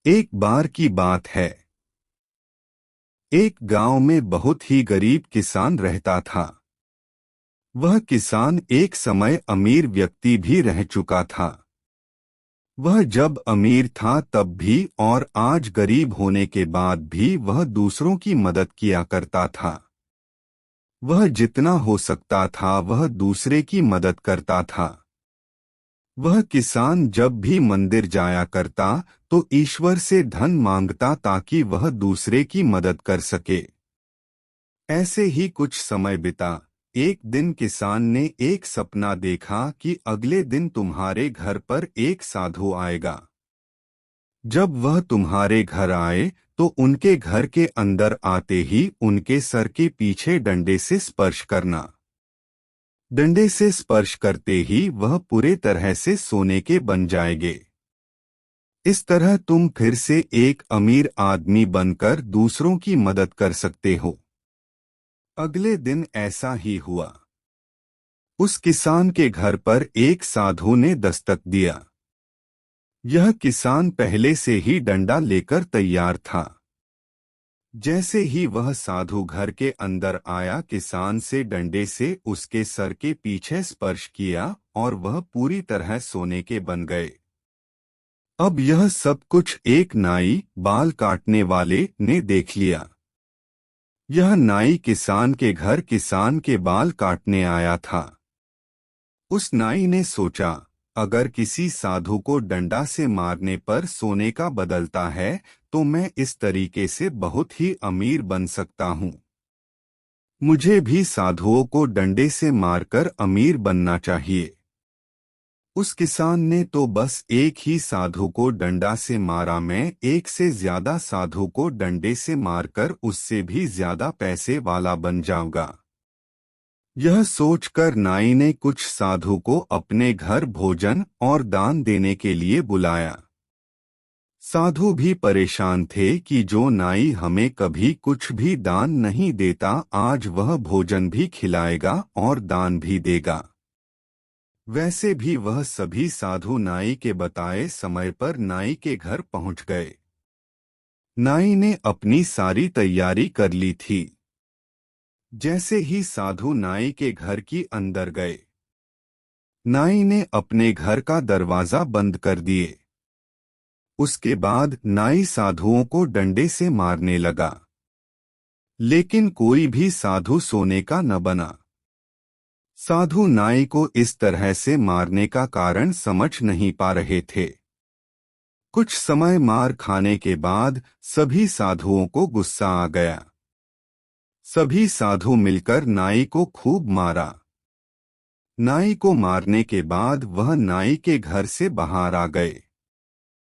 एक बार की बात है। एक गांव में बहुत ही गरीब किसान रहता था। वह किसान एक समय अमीर व्यक्ति भी रह चुका था। वह जब अमीर था तब भी और आज गरीब होने के बाद भी वह दूसरों की मदद किया करता था। वह जितना हो सकता था वह दूसरे की मदद करता था। वह किसान जब भी मंदिर जाया करता तो ईश्वर से धन मांगता ताकि वह दूसरे की मदद कर सके। ऐसे ही कुछ समय बिता। एक दिन किसान ने एक सपना देखा कि अगले दिन तुम्हारे घर पर एक साधु आएगा। जब वह तुम्हारे घर आए तो उनके घर के अंदर आते ही उनके सर के पीछे डंडे से स्पर्श करना। डंडे से स्पर्श करते ही वह पूरे तरह से सोने के बन जाएंगे। इस तरह तुम फिर से एक अमीर आदमी बनकर दूसरों की मदद कर सकते हो। अगले दिन ऐसा ही हुआ। उस किसान के घर पर एक साधु ने दस्तक दिया। यह किसान पहले से ही डंडा लेकर तैयार था। जैसे ही वह साधु घर के अंदर आया किसान से डंडे से उसके सर के पीछे स्पर्श किया और वह पूरी तरह सोने के बन गए। अब यह सब कुछ एक नाई बाल काटने वाले ने देख लिया। यह नाई किसान के घर किसान के बाल काटने आया था। उस नाई ने सोचा, अगर किसी साधु को डंडा से मारने पर सोने का बदलता है तो मैं इस तरीके से बहुत ही अमीर बन सकता हूँ। मुझे भी साधुओं को डंडे से मारकर अमीर बनना चाहिए। उस किसान ने तो बस एक ही साधु को डंडा से मारा, मैं एक से ज्यादा साधु को डंडे से मारकर उससे भी ज्यादा पैसे वाला बन जाऊंगा। यह सोचकर नाई ने कुछ साधु को अपने घर भोजन और दान देने के लिए बुलाया। साधु भी परेशान थे कि जो नाई हमें कभी कुछ भी दान नहीं देता आज वह भोजन भी खिलाएगा और दान भी देगा। वैसे भी वह सभी साधु नाई के बताए समय पर नाई के घर पहुंच गए। नाई ने अपनी सारी तैयारी कर ली थी। जैसे ही साधु नाई के घर की अंदर गए, नाई ने अपने घर का दरवाजा बंद कर दिए। उसके बाद नाई साधुओं को डंडे से मारने लगा, लेकिन कोई भी साधु सोने का न बना। साधु नाई को इस तरह से मारने का कारण समझ नहीं पा रहे थे। कुछ समय मार खाने के बाद सभी साधुओं को गुस्सा आ गया। सभी साधु मिलकर नाई को खूब मारा। नाई को मारने के बाद वह नाई के घर से बाहर आ गए।